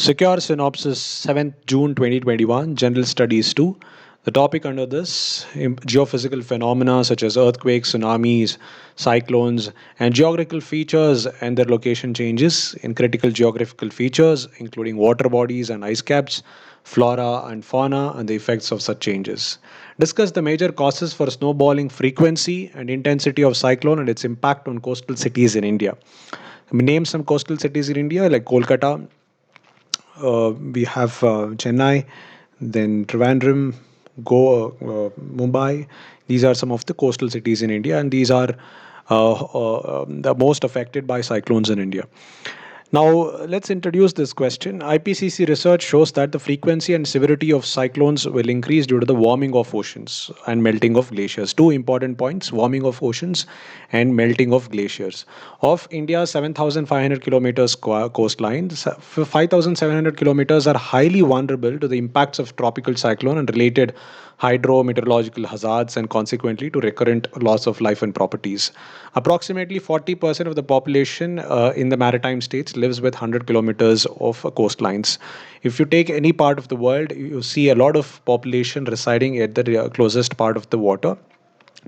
Secure Synopsis, 7th June 2021, General Studies 2. The topic under this geophysical phenomena such as earthquakes, tsunamis, cyclones, and geographical features and their location changes in critical geographical features, including water bodies and ice caps, flora and fauna, and the effects of such changes. Discuss the major causes for snowballing frequency and intensity of cyclone and its impact on coastal cities in India. Name some coastal cities in India like Kolkata, we have Chennai, then Trivandrum, Mumbai. These are some of the coastal cities in India, and these are the most affected by cyclones in India. Now, let's introduce this question. IPCC research shows that the frequency and severity of cyclones will increase due to the warming of oceans and melting of glaciers. Two important points: warming of oceans and melting of glaciers. Of India's 7,500 kilometers coastline, 5,700 kilometers are highly vulnerable to the impacts of tropical cyclone and related hydrometeorological hazards and consequently to recurrent loss of life and properties. Approximately 40% of the population in the maritime states lives with 100 kilometers of coastlines. If you take any part of the world, you see a lot of population residing at the closest part of the water,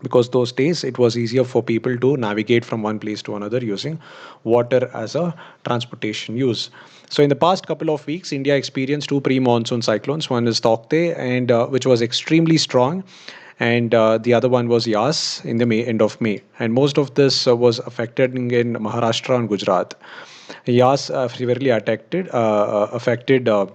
because those days it was easier for people to navigate from one place to another using water as a transportation use. So in the past couple of weeks, India experienced two pre-monsoon cyclones. One is Taukte, and which was extremely strong, and the other one was Yas in the end of May. And most of this was affected in Maharashtra and Gujarat. Yas severely affected the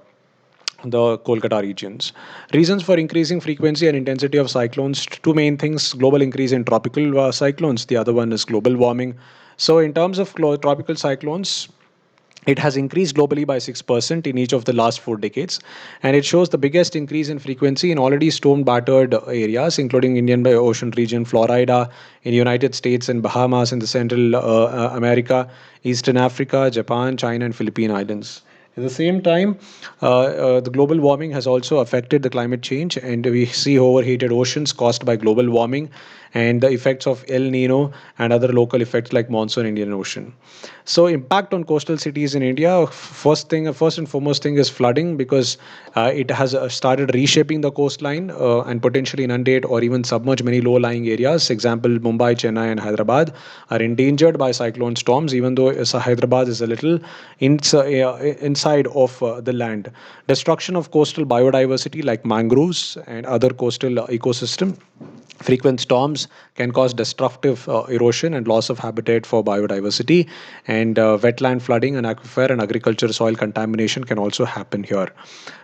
Kolkata regions. Reasons for increasing frequency and intensity of cyclones: two main things: global increase in tropical cyclones, the other one is global warming. So, in terms of tropical cyclones, it has increased globally by 6% in each of the last 4 decades, and it shows the biggest increase in frequency in already storm battered areas, including Indian Ocean region, Florida, in United States and Bahamas in the Central America, Eastern Africa, Japan, China, and Philippine Islands. At the same time, the global warming has also affected the climate change, and we see overheated oceans caused by global warming and the effects of El Nino and other local effects like monsoon Indian Ocean. So, impact on coastal cities in India. First and foremost thing is flooding, because it has started reshaping the coastline and potentially inundate or even submerge many low-lying areas. Example: Mumbai, Chennai, and Hyderabad are endangered by cyclone storms, even though Hyderabad is a little inside of the land. Destruction of coastal biodiversity like mangroves and other coastal ecosystem. Frequent storms can cause destructive erosion and loss of habitat for biodiversity, and wetland flooding and aquifer and agriculture soil contamination can also happen here.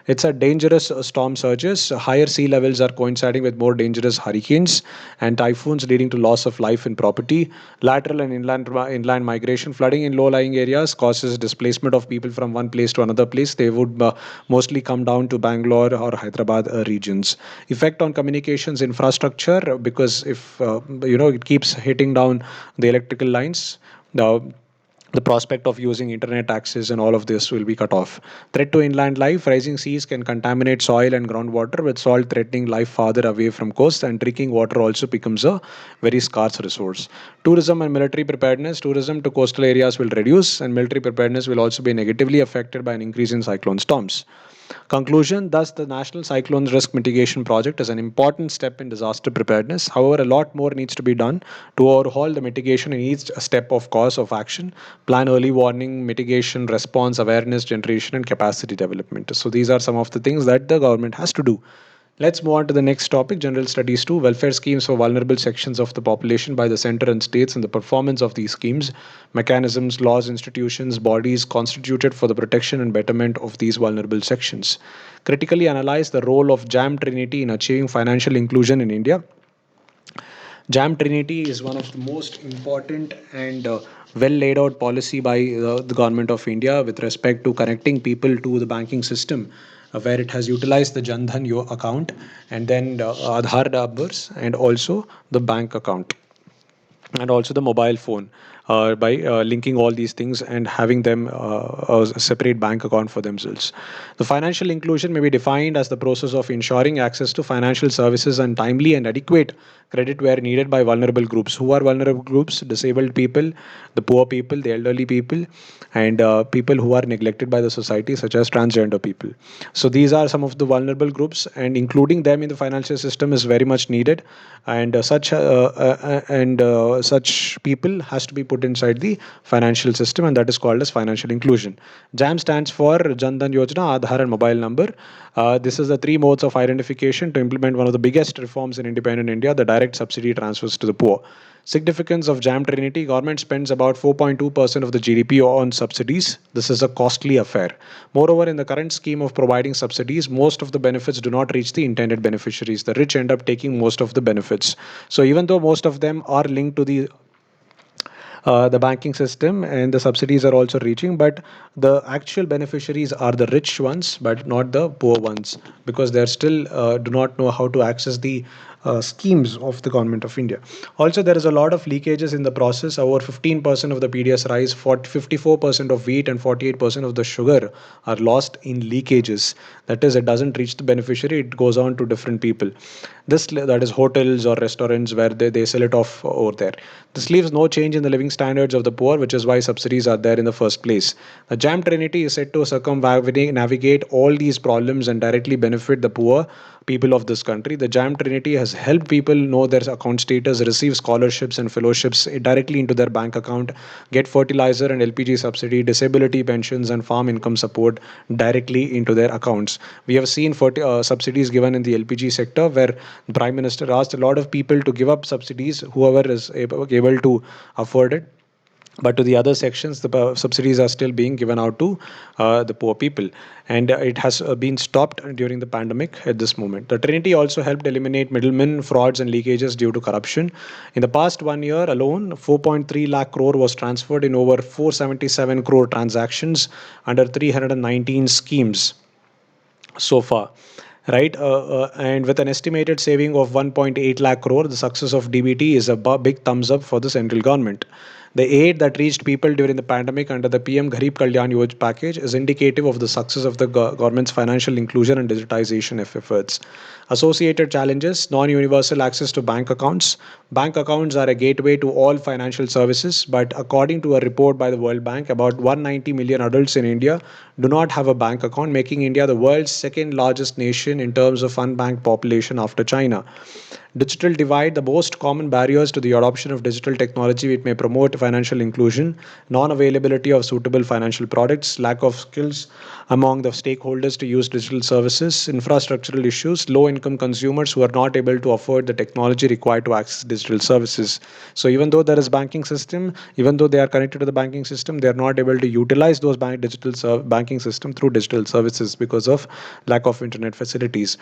It's a dangerous storm surges. Higher sea levels are coinciding with more dangerous hurricanes and typhoons, leading to loss of life and property. Lateral and inland migration. Flooding in low-lying areas causes displacement of people from one place to another place. They would mostly come down to Bangalore or Hyderabad regions. Effect on communications infrastructure, because if it keeps hitting down the electrical lines, the prospect of using internet access and all of this will be cut off. Threat to inland life: rising seas can contaminate soil and groundwater, with salt threatening life farther away from coast, and drinking water also becomes a very scarce resource. Tourism and military preparedness. Tourism to coastal areas will reduce, and military preparedness will also be negatively affected by an increase in cyclone storms. Conclusion: thus, the National Cyclone Risk Mitigation Project is an important step in disaster preparedness. However, a lot more needs to be done to overhaul the mitigation in each step of course of action, plan early warning, mitigation, response, awareness generation, and capacity development. So, these are some of the things that the government has to do. Let's move on to the next topic: General Studies 2, welfare schemes for vulnerable sections of the population by the center and states, and the performance of these schemes, mechanisms, laws, institutions, bodies constituted for the protection and betterment of these vulnerable sections. Critically analyze the role of JAM Trinity in achieving financial inclusion in India. JAM Trinity is one of the most important and well laid out policy by the government of India with respect to connecting people to the banking system, where it has utilized the Jandhan account, and then Aadhaar numbers, and also the bank account, and also the mobile phone. by linking all these things and having them a separate bank account for themselves. The financial inclusion may be defined as the process of ensuring access to financial services and timely and adequate credit where needed by vulnerable groups. Who are vulnerable groups? Disabled people, the poor people, the elderly people, and people who are neglected by the society, such as transgender people. So these are some of the vulnerable groups, and including them in the financial system is very much needed. And such people has to be put inside the financial system, and that is called as financial inclusion. JAM stands for Jan Dhan Yojana, Aadhaar, and mobile number. This is the three modes of identification to implement one of the biggest reforms in independent India, the direct subsidy transfers to the poor. Significance of JAM Trinity: government spends about 4.2% of the GDP on subsidies. This is a costly affair. Moreover, in the current scheme of providing subsidies, most of the benefits do not reach the intended beneficiaries. The rich end up taking most of the benefits. So even though most of them are linked to the banking system and the subsidies are also reaching, but the actual beneficiaries are the rich ones but not the poor ones, because they still do not know how to access the schemes of the government of India. Also, there is a lot of leakages in the process. Over 15% of the PDS rice, 54% of wheat, and 48% of the sugar are lost in leakages. That is, it doesn't reach the beneficiary, it goes on to different people. That is hotels or restaurants where they sell it off over there. This leaves no change in the living standards of the poor, which is why subsidies are there in the first place. The JAM Trinity is said to circumnavigate all these problems and directly benefit the poor people of this country. The JAM Trinity has helped people know their account status, receive scholarships and fellowships directly into their bank account, get fertilizer and LPG subsidy, disability pensions, and farm income support directly into their accounts. We have seen subsidies given in the LPG sector where the Prime Minister asked a lot of people to give up subsidies, whoever is able to afford it. But to the other sections, the subsidies are still being given out to the poor people, and it has been stopped during the pandemic at this moment. The Trinity also helped eliminate middlemen, frauds, and leakages due to corruption. In the past 1 year alone, 4.3 lakh crore was transferred in over 477 crore transactions under 319 schemes so far, right? And with an estimated saving of 1.8 lakh crore, the success of DBT is a big thumbs up for the central government. The aid that reached people during the pandemic under the PM Gharib Kalyan Yojana package is indicative of the success of the government's financial inclusion and digitization efforts. Associated challenges: non-universal access to bank accounts. Bank accounts are a gateway to all financial services, but according to a report by the World Bank, about 190 million adults in India do not have a bank account, making India the world's second largest nation in terms of unbanked population after China. Digital divide: the most common barriers to the adoption of digital technology which may promote financial inclusion: non-availability of suitable financial products, lack of skills among the stakeholders to use digital services, infrastructural issues, low-income consumers who are not able to afford the technology required to access digital services. So even though there is banking system, even though they are connected to the banking system, they are not able to utilize those banking system through digital services because of lack of internet facilities.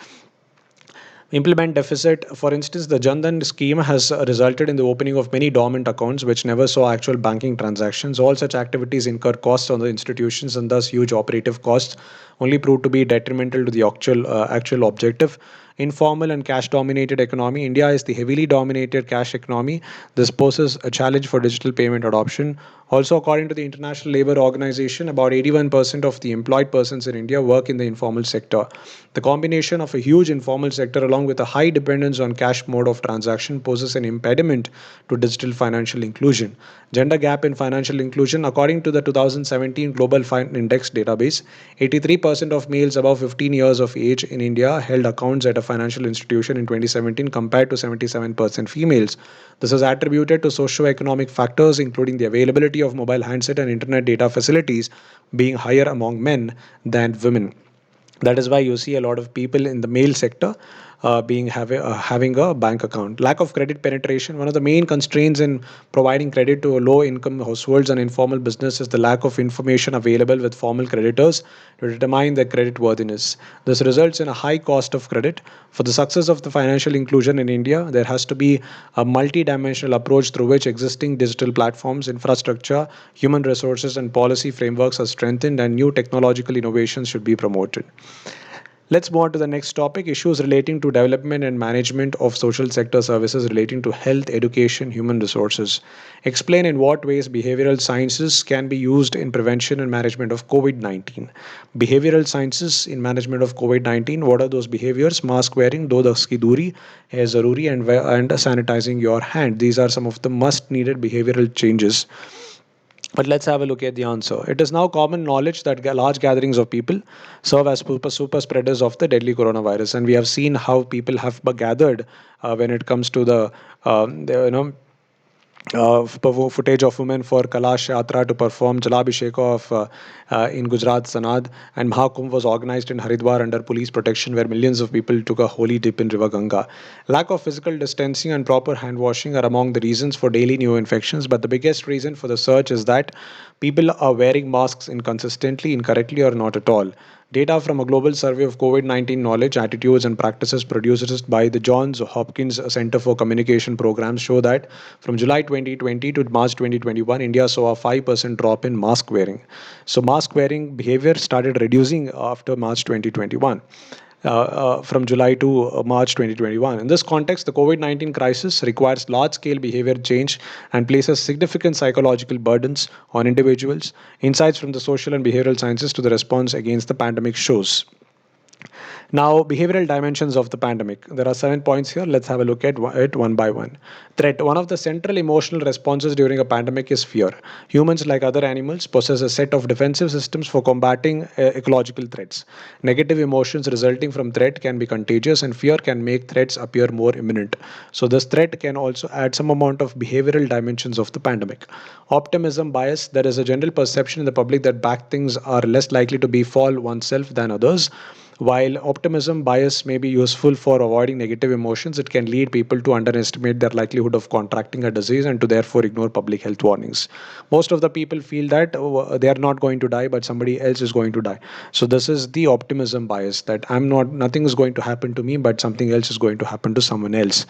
Implement deficit: for instance, the Jan Dhan scheme has resulted in the opening of many dormant accounts which never saw actual banking transactions. All such activities incur costs on the institutions, and thus huge operative costs only prove to be detrimental to the actual objective. Informal and cash dominated economy: India is the heavily dominated cash economy. This poses a challenge for digital payment adoption. Also, according to the International Labour Organization, about 81% of the employed persons in India work in the informal sector. The combination of a huge informal sector along with a high dependence on cash mode of transaction poses an impediment to digital financial inclusion. Gender gap in financial inclusion: according to the 2017 Global Fine Index database, 83% of males above 15 years of age in India held accounts at a financial institution in 2017 compared to 77% females. This is attributed to socio-economic factors including the availability of mobile handset and internet data facilities being higher among men than women. That is why you see a lot of people in the male sector having a bank account. Lack of credit penetration: one of the main constraints in providing credit to low income households and informal business is the lack of information available with formal creditors to determine their credit worthiness. This results in a high cost of credit. For the success of the financial inclusion in India, there has to be a multi-dimensional approach through which existing digital platforms, infrastructure, human resources, and policy frameworks are strengthened, and new technological innovations should be promoted. Let's move on to the next topic, issues relating to development and management of social sector services relating to health, education, human resources. Explain in what ways behavioral sciences can be used in prevention and management of COVID 19. Behavioral sciences in management of COVID 19. What are those behaviors? Mask wearing, do daski duri, hai zaruri, and sanitizing your hand. These are some of the must needed behavioral changes, but let's have a look at the answer. It is now common knowledge that large gatherings of people serve as super spreaders of the deadly coronavirus, and we have seen how people have gathered when it comes to the footage of women for Kalash Yatra to perform Jalabhishek in Gujarat, Sanad, and Mahakumbh was organized in Haridwar under police protection, where millions of people took a holy dip in River Ganga. Lack of physical distancing and proper hand washing are among the reasons for daily new infections, but the biggest reason for the surge is that people are wearing masks inconsistently, incorrectly, or not at all. Data from a global survey of COVID 19 knowledge, attitudes, and practices produced by the Johns Hopkins Center for Communication Programs show that from July 2020 to March 2021, India saw a 5% drop in mask wearing. So, mask wearing behavior started reducing after March 2021. From July to March 2021. In this context, the COVID 19 crisis requires large scale behavior change and places significant psychological burdens on individuals. Insights from the social and behavioral sciences to the response against the pandemic shows. Now, behavioral dimensions of the pandemic. There are 7 points here. Let's have a look at it one by one. Threat. One of the central emotional responses during a pandemic is fear. Humans, like other animals, possess a set of defensive systems for combating ecological threats. Negative emotions resulting from threat can be contagious, and fear can make threats appear more imminent. So, this threat can also add some amount of behavioral dimensions of the pandemic. Optimism bias. There is a general perception in the public that bad things are less likely to befall oneself than others. While optimism bias may be useful for avoiding negative emotions, it can lead people to underestimate their likelihood of contracting a disease and to therefore ignore public health warnings. Most of the people feel that they are not going to die, but somebody else is going to die. So this is the optimism bias, that nothing is going to happen to me, but something else is going to happen to someone else.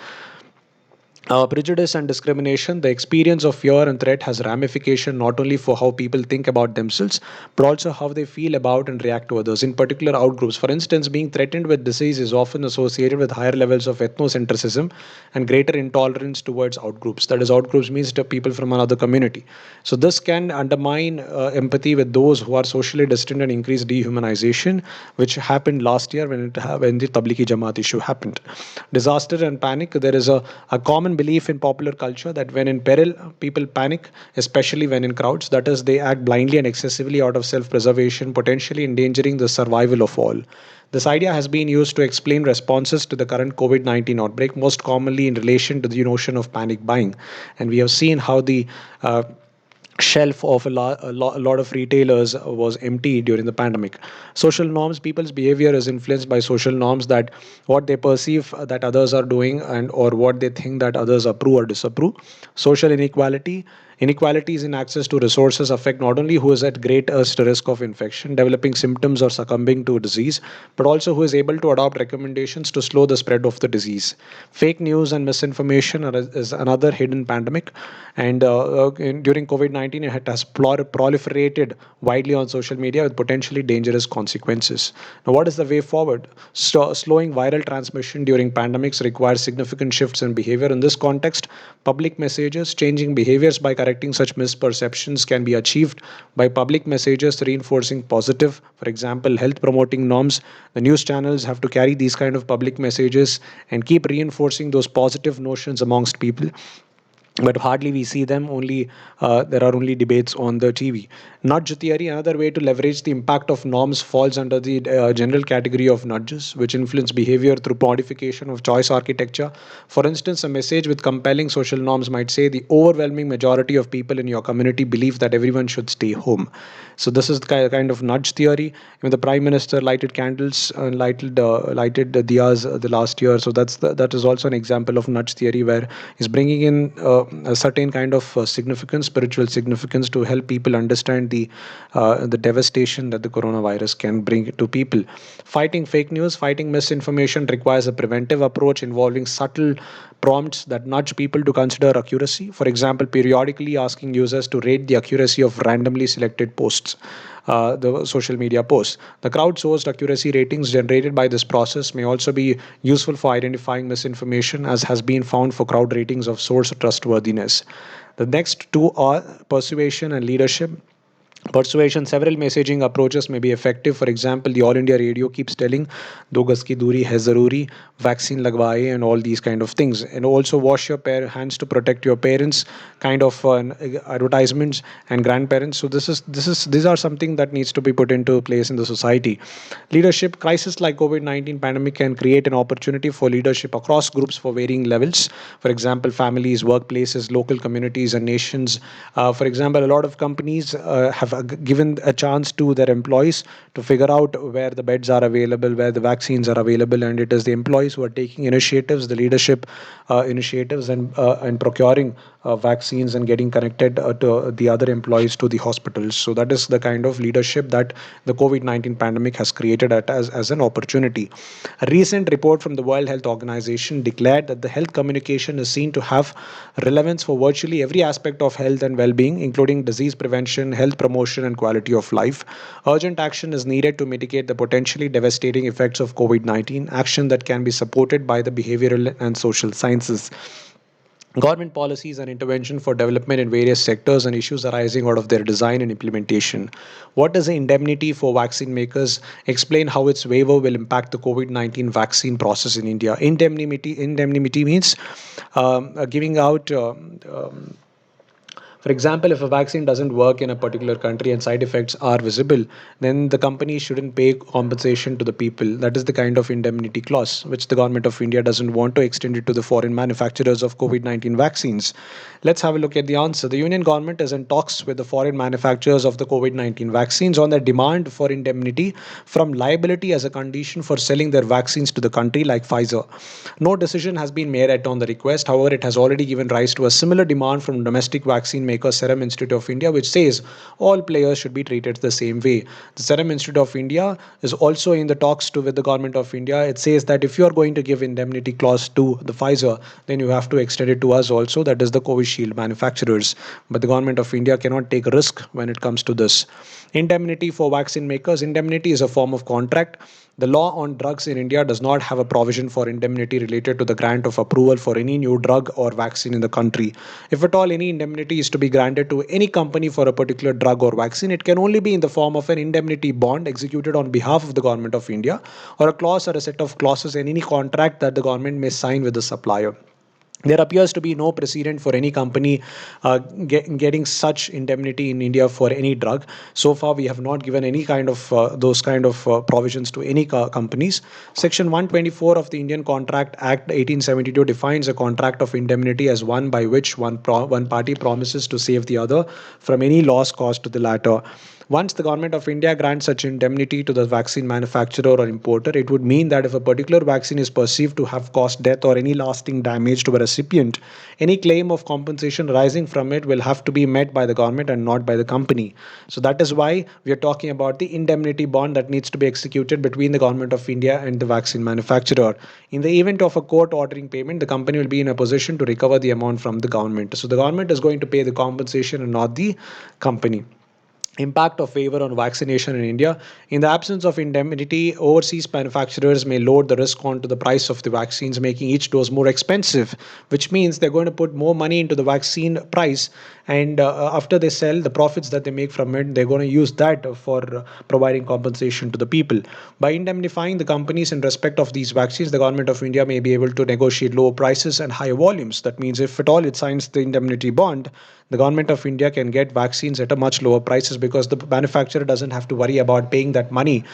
Prejudice and discrimination. The experience of fear and threat has ramification not only for how people think about themselves, but also how they feel about and react to others, in particular outgroups. For instance, being threatened with disease is often associated with higher levels of ethnocentrism and greater intolerance towards outgroups. That is, outgroups means the people from another community. So this can undermine empathy with those who are socially distant and increase dehumanization, which happened last year when the Tablighi Jamaat issue happened. Disaster and panic. There is a common belief in popular culture that when in peril, people panic, especially when in crowds. That is, they act blindly and excessively out of self preservation, potentially endangering the survival of all. This idea has been used to explain responses to the current COVID 19 outbreak, most commonly in relation to the notion of panic buying. And we have seen how the shelf of a lot of retailers was empty during the pandemic. Social norms. People's behavior is influenced by social norms, that what they perceive that others are doing, and or what they think that others approve or disapprove. Social inequality. Inequalities in access to resources affect not only who is at greatest risk of infection, developing symptoms, or succumbing to disease, but also who is able to adopt recommendations to slow the spread of the disease. Fake news and misinformation is another hidden pandemic, and during COVID 19, it has proliferated widely on social media with potentially dangerous consequences. Now, what is the way forward? Slowing viral transmission during pandemics requires significant shifts in behavior. In this context, public messages, changing behaviors by correcting such misperceptions can be achieved by public messages reinforcing positive, for example, health promoting norms. The news channels have to carry these kind of public messages and keep reinforcing those positive notions amongst people, but hardly we see them. Only there are only debates on the TV. Nudge theory. Another way to leverage the impact of norms falls under the general category of nudges, which influence behavior through modification of choice architecture. For instance, a message with compelling social norms might say the overwhelming majority of people in your community believe that everyone should stay home. So this is the kind of nudge theory. When the prime minister lighted candles and lighted the diyas the last year, so that is also an example of nudge theory, where he's bringing in a certain kind of significance, spiritual significance, to help people understand the devastation that the coronavirus can bring to people. Fighting fake news, fighting misinformation requires a preventive approach involving subtle prompts that nudge people to consider accuracy. For example, periodically asking users to rate the accuracy of randomly selected posts. the social media posts. The crowdsourced accuracy ratings generated by this process may also be useful for identifying misinformation, as has been found for crowd ratings of source trustworthiness. The next two are persuasion and leadership. Persuasion, several messaging approaches may be effective. For example, the All India Radio keeps telling do gas ki duri hai zaruri, vaccine lagwaye, and all these kind of things. And also wash your hands to protect your parents, kind of advertisements, and grandparents. So these are something that needs to be put into place in the society. Leadership crisis like COVID-19 pandemic can create an opportunity for leadership across groups for varying levels. For example, families, workplaces, local communities, and nations. For example, a lot of companies have given a chance to their employees to figure out where the beds are available, where the vaccines are available, and it is the employees who are taking initiatives, the leadership initiatives, and procuring vaccines and getting connected to the other employees to the hospitals. So that is the kind of leadership that the COVID-19 pandemic has created as an opportunity. A recent report from the World Health Organization declared that the health communication is seen to have relevance for virtually every aspect of health and well-being, including disease prevention, health promotion, and quality of life. Urgent action is needed to mitigate the potentially devastating effects of COVID-19, action that can be supported by the behavioral and social sciences. Government policies and intervention for development in various sectors and issues arising out of their design and implementation. What is the indemnity for vaccine makers? Explain how its waiver will impact the COVID-19 vaccine process in India. Indemnity means giving out for example, if a vaccine doesn't work in a particular country and side effects are visible, then the company shouldn't pay compensation to the people. That is the kind of indemnity clause which the government of India doesn't want to extend it to the foreign manufacturers of COVID-19 vaccines. Let's have a look at the answer. The union government is in talks with the foreign manufacturers of the COVID-19 vaccines on their demand for indemnity from liability as a condition for selling their vaccines to the country, like Pfizer. No decision has been made yet on the request. However, it has already given rise to a similar demand from domestic vaccine maker Serum Institute of India, which says all players should be treated the same way. The Serum Institute of India is also in the talks with the government of India. It says that if you are going to give indemnity clause to the Pfizer, then you have to extend it to us also, that is the Covishield manufacturers. But the government of India cannot take risk when it comes to this. Indemnity for vaccine makers. Indemnity is a form of contract. The law on drugs in India does not have a provision for indemnity related to the grant of approval for any new drug or vaccine in the country. If at all any indemnity is to be granted to any company for a particular drug or vaccine, it can only be in the form of an indemnity bond executed on behalf of the government of India, or a clause or a set of clauses in any contract that the government may sign with the supplier. There appears to be no precedent for any company getting such indemnity in India for any drug. So far, we have not given any kind of those kind of provisions to any companies. Section 124 of the Indian Contract Act 1872 defines a contract of indemnity as one by which one party promises to save the other from any loss caused to the latter. Once the government of India grants such indemnity to the vaccine manufacturer or importer, it would mean that if a particular vaccine is perceived to have caused death or any lasting damage to a recipient, any claim of compensation arising from it will have to be met by the government and not by the company. So that is why we are talking about the indemnity bond that needs to be executed between the government of India and the vaccine manufacturer. In the event of a court ordering payment, the company will be in a position to recover the amount from the government. So the government is going to pay the compensation and not the company. Impact of waiver on vaccination in India. In the absence of indemnity, overseas manufacturers may load the risk onto the price of the vaccines, making each dose more expensive, which means they're going to put more money into the vaccine price. And after they sell, the profits that they make from it, they're going to use that for providing compensation to the people. By indemnifying the companies in respect of these vaccines, the government of India may be able to negotiate lower prices and higher volumes. That means if at all it signs the indemnity bond, the government of India can get vaccines at a much lower prices because the manufacturer doesn't have to worry about paying that money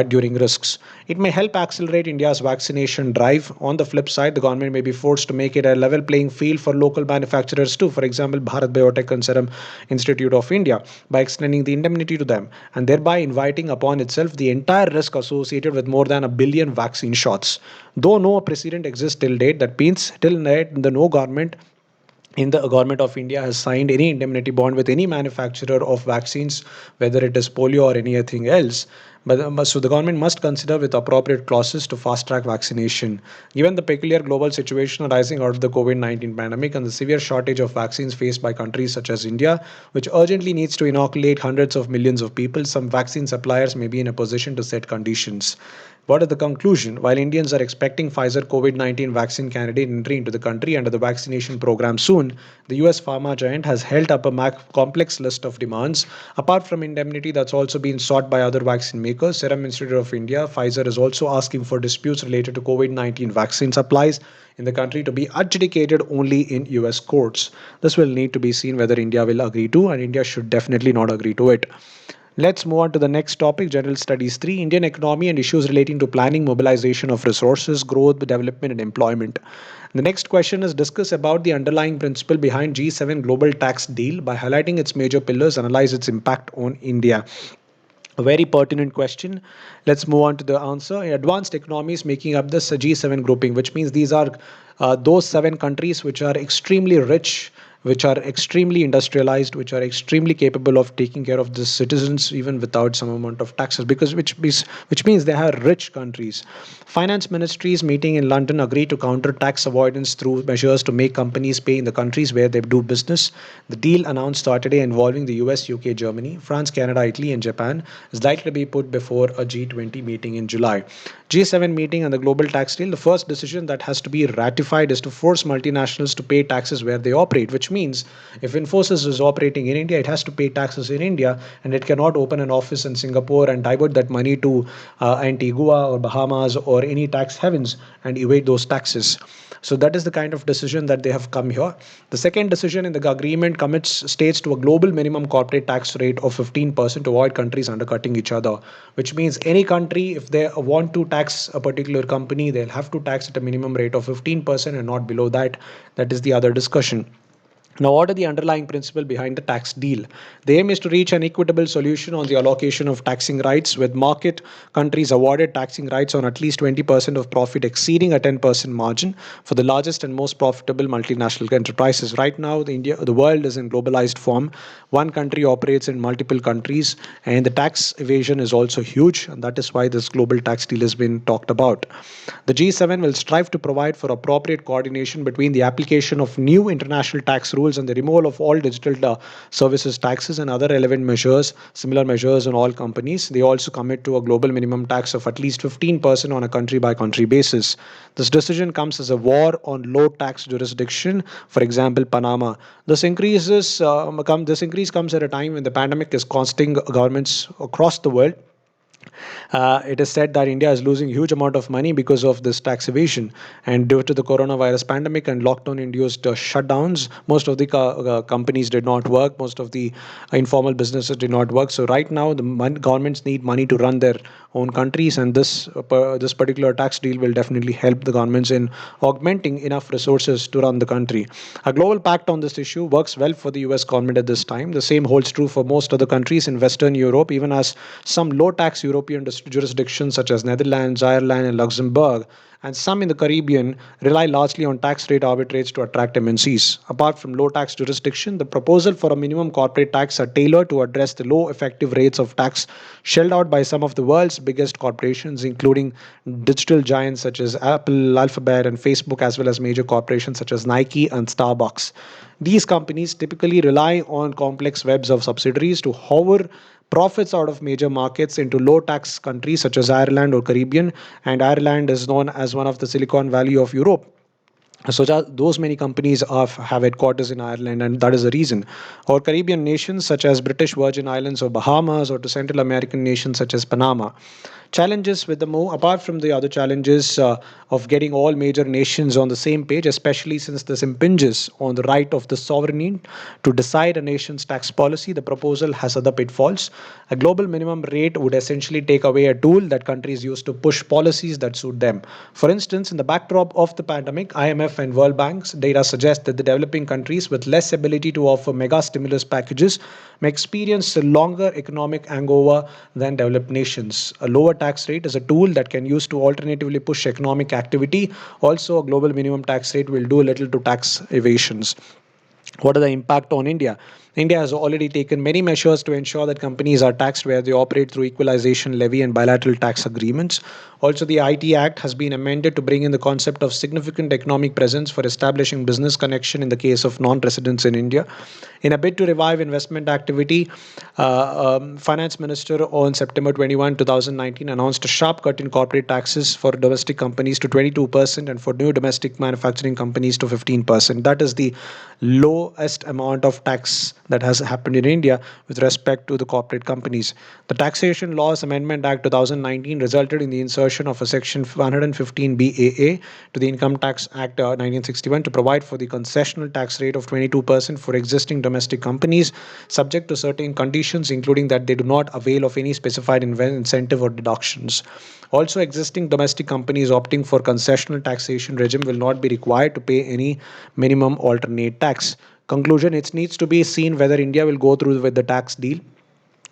during risks. It may help accelerate India's vaccination drive. On the flip side, the government may be forced to make it a level playing field for local manufacturers too. For example, Bharat Biotech and Serum Institute of India, by extending the indemnity to them and thereby inviting upon itself the entire risk associated with more than a billion vaccine shots. Though no precedent exists till date, that means till date the no government in the government of India has signed any indemnity bond with any manufacturer of vaccines, whether it is polio or anything else. So the government must consider with appropriate clauses to fast track vaccination. Given the peculiar global situation arising out of the COVID-19 pandemic and the severe shortage of vaccines faced by countries such as India, which urgently needs to inoculate hundreds of millions of people, some vaccine suppliers may be in a position to set conditions. What is the conclusion? While Indians are expecting Pfizer COVID-19 vaccine candidate entry into the country under the vaccination program soon, the US pharma giant has held up a complex list of demands. Apart from indemnity that's also been sought by other vaccine makers, Serum Institute of India, Pfizer is also asking for disputes related to COVID-19 vaccine supplies in the country to be adjudicated only in US courts. This will need to be seen whether India will agree to, and India should definitely not agree to it. Let's move on to the next topic, General Studies 3, Indian economy and issues relating to planning, mobilization of resources, growth, development, and employment. The next question is discuss about the underlying principle behind G7 global tax deal by highlighting its major pillars, analyze its impact on India. A very pertinent question. Let's move on to the answer. Advanced economies making up this G7 grouping, which means these are those seven countries which are extremely rich, which are extremely industrialized, which are extremely capable of taking care of the citizens even without some amount of taxes, because which means they are rich countries. Finance ministries meeting in London agreed to counter tax avoidance through measures to make companies pay in the countries where they do business. The deal announced Saturday involving the US, UK, Germany, France, Canada, Italy, and Japan is likely to be put before a G20 meeting in July. G7 meeting and the global tax deal, the first decision that has to be ratified is to force multinationals to pay taxes where they operate, which means if Infosys is operating in India, it has to pay taxes in India, and it cannot open an office in Singapore and divert that money to Antigua or Bahamas or any tax havens and evade those taxes. So that is the kind of decision that they have come here. The second decision in the agreement commits states to a global minimum corporate tax rate of 15% to avoid countries undercutting each other, which means any country, if they want to tax a particular company, they'll have to tax at a minimum rate of 15% and not below that. That is the other discussion. Now, what are the underlying principle behind the tax deal? The aim is to reach an equitable solution on the allocation of taxing rights, with market countries awarded taxing rights on at least 20% of profit exceeding a 10% margin for the largest and most profitable multinational enterprises. Right now, the world is in globalized form. One country operates in multiple countries, and the tax evasion is also huge, and that is why this global tax deal has been talked about. The G7 will strive to provide for appropriate coordination between the application of new international tax rules and the removal of all digital services taxes and other relevant measures, similar measures on all companies. They also commit to a global minimum tax of at least 15% on a country by country basis. This decision comes as a war on low tax jurisdiction, for example, Panama. This increase comes at a time when the pandemic is costing governments across the world. It is said that India is losing huge amount of money because of this tax evasion, and due to the coronavirus pandemic and lockdown-induced shutdowns, most of the companies did not work. Most of the informal businesses did not work. So right now, the governments need money to run their own countries, and this particular tax deal will definitely help the governments in augmenting enough resources to run the country. A global pact on this issue works well for the US government at this time. The same holds true for most other countries in Western Europe, even as some low tax European jurisdictions such as Netherlands, Ireland, and Luxembourg, and some in the Caribbean rely largely on tax rate arbitrage to attract MNCs. Apart from low tax jurisdiction, the proposal for a minimum corporate tax are tailored to address the low effective rates of tax shelled out by some of the world's biggest corporations, including digital giants such as Apple, Alphabet, and Facebook, as well as major corporations such as Nike and Starbucks. These companies typically rely on complex webs of subsidiaries to hover profits out of major markets into low tax countries such as Ireland or Caribbean, and Ireland is known as one of the Silicon Valley of Europe. So those many companies have headquarters in Ireland, and that is the reason. Or Caribbean nations such as British Virgin Islands or Bahamas, or to Central American nations such as Panama. Challenges with the move, apart from the other challenges of getting all major nations on the same page, especially since this impinges on the right of the sovereign to decide a nation's tax policy, the proposal has other pitfalls. A global minimum rate would essentially take away a tool that countries use to push policies that suit them. For instance, in the backdrop of the pandemic, IMF and World Bank's data suggest that the developing countries with less ability to offer mega stimulus packages may experience a longer economic hangover than developed nations. A lower tax rate is a tool that can use to alternatively push economic activity. Also, a global minimum tax rate will do little to tax evasions. What are the impact on India? India has already taken many measures to ensure that companies are taxed where they operate through equalization levy and bilateral tax agreements. Also, the IT Act has been amended to bring in the concept of significant economic presence for establishing business connection in the case of non-residents in India. In a bid to revive investment activity, Finance Minister on September 21, 2019 announced a sharp cut in corporate taxes for domestic companies to 22% and for new domestic manufacturing companies to 15%. That is the lowest amount of tax that has happened in India with respect to the corporate companies. The Taxation Laws Amendment Act 2019 resulted in the insertion of a section 115 BAA to the Income Tax Act 1961 to provide for the concessional tax rate of 22% for existing domestic companies, subject to certain conditions, including that they do not avail of any specified incentive or deductions. Also, existing domestic companies opting for concessional taxation regime will not be required to pay any minimum alternate tax. Conclusion: it needs to be seen whether India will go through with the tax deal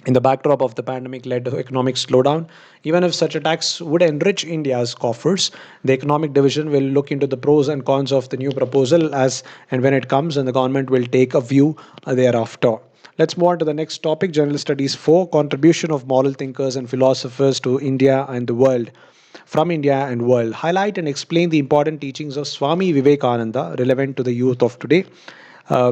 in the backdrop of the pandemic led economic slowdown. Even if such a tax would enrich India's coffers, the economic division will look into the pros and cons of the new proposal as and when it comes, and the government will take a view thereafter. Let's move on to the next topic: General Studies 4, Contribution of Moral Thinkers and Philosophers to India and the World. From India and World. Highlight and explain the important teachings of Swami Vivekananda relevant to the youth of today.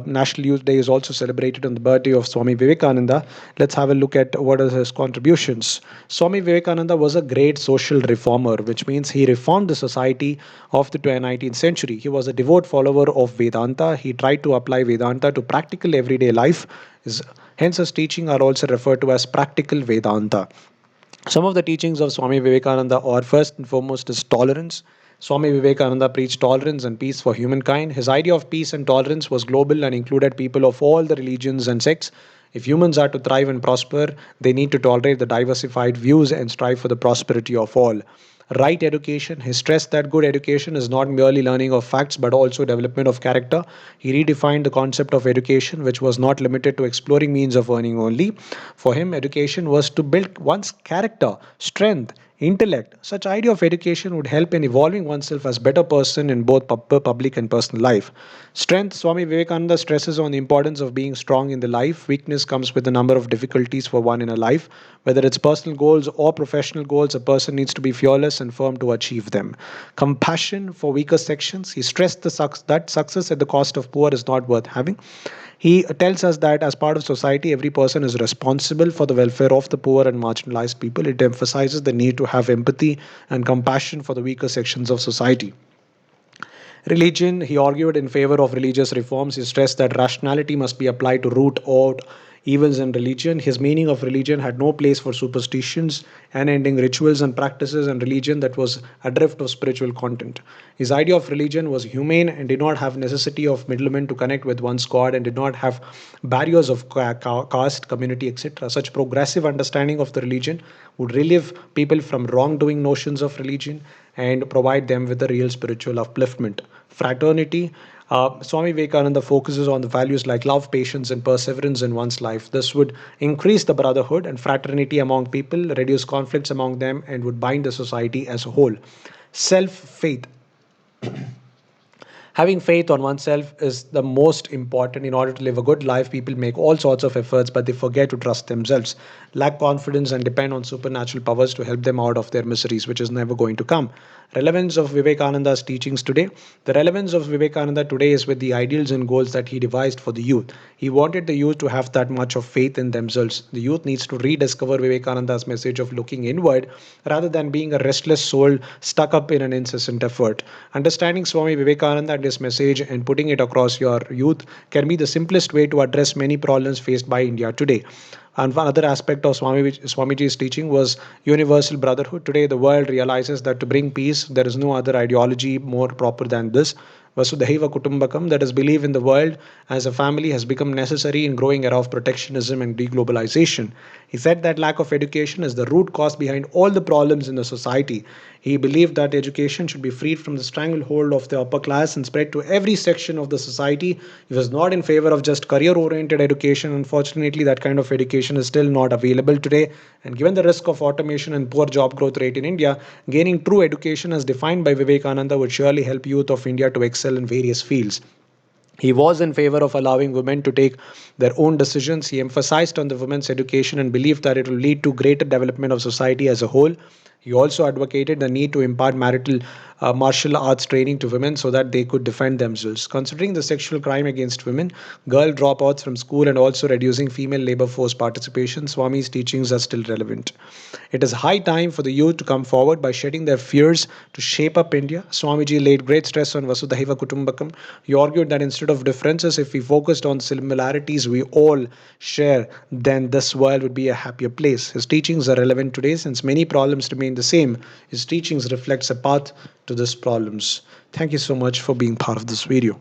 National Youth Day is also celebrated on the birthday of Swami Vivekananda. Let's have a look at what are his contributions. Swami Vivekananda was a great social reformer, which means he reformed the society of the 19th century. He was a devout follower of Vedanta. He tried to apply Vedanta to practical everyday life. Hence, his teachings are also referred to as practical Vedanta. Some of the teachings of Swami Vivekananda are first and foremost is tolerance. Swami Vivekananda preached tolerance and peace for humankind. His idea of peace and tolerance was global and included people of all the religions and sects. If humans are to thrive and prosper, they need to tolerate the diversified views and strive for the prosperity of all. Right education. He stressed that good education is not merely learning of facts but also development of character. He redefined the concept of education, which was not limited to exploring means of earning only. For him, education was to build one's character, strength, intellect. Such idea of education would help in evolving oneself as better person in both public and personal life. Strength. Swami Vivekananda stresses on the importance of being strong in the life. Weakness comes with a number of difficulties for one in a life. Whether it's personal goals or professional goals, a person needs to be fearless and firm to achieve them. Compassion for weaker sections. He stressed that success at the cost of poor is not worth having. He tells us that as part of society, every person is responsible for the welfare of the poor and marginalized people. It emphasizes the need to have empathy and compassion for the weaker sections of society. Religion. He argued in favor of religious reforms. He stressed that rationality must be applied to root out evils in religion. His meaning of religion had no place for superstitions, unending rituals and practices, and religion that was adrift of spiritual content. His idea of religion was humane and did not have necessity of middlemen to connect with one's God and did not have barriers of caste, community, etc. Such progressive understanding of the religion would relieve people from wrongdoing notions of religion and provide them with a real spiritual upliftment. Fraternity. Swami Vivekananda focuses on the values like love, patience, and perseverance in one's life. This would increase the brotherhood and fraternity among people, reduce conflicts among them, and would bind the society as a whole. Self faith. Having faith on oneself is the most important. In order to live a good life, people make all sorts of efforts, but they forget to trust themselves, lack confidence, and depend on supernatural powers to help them out of their miseries, which is never going to come. Relevance of Vivekananda's teachings today. The relevance of Vivekananda today is with the ideals and goals that he devised for the youth. He wanted the youth to have that much of faith in themselves. The youth needs to rediscover Vivekananda's message of looking inward rather than being a restless soul stuck up in an incessant effort. Understanding Swami Vivekananda and his message and putting it across your youth can be the simplest way to address many problems faced by India today. And one other aspect of Swamiji's teaching was universal brotherhood. Today, the world realizes that to bring peace, there is no other ideology more proper than this. Vasudhaiva Kutumbakam, that is, belief in the world as a family, has become necessary in growing era of protectionism and deglobalization. He said that lack of education is the root cause behind all the problems in the society. He believed that education should be freed from the stranglehold of the upper class and spread to every section of the society. He was not in favor of just career oriented education. Unfortunately, that kind of education is still not available today. And given the risk of automation and poor job growth rate in India, gaining true education as defined by Vivekananda would surely help youth of India to excel in various fields. He was in favor of allowing women to take their own decisions. He emphasized on the women's education and believed that it will lead to greater development of society as a whole. He also advocated the need to impart martial arts training to women so that they could defend themselves. Considering the sexual crime against women, girl dropouts from school, and also reducing female labor force participation, Swami's teachings are still relevant. It is high time for the youth to come forward by shedding their fears to shape up India. Swamiji laid great stress on Vasudhaiva Kutumbakam. He argued that instead of differences, if we focused on similarities we all share, then this world would be a happier place. His teachings are relevant today since many problems remain the same. His teachings reflects a path to these problems. Thank you so much for being part of this video.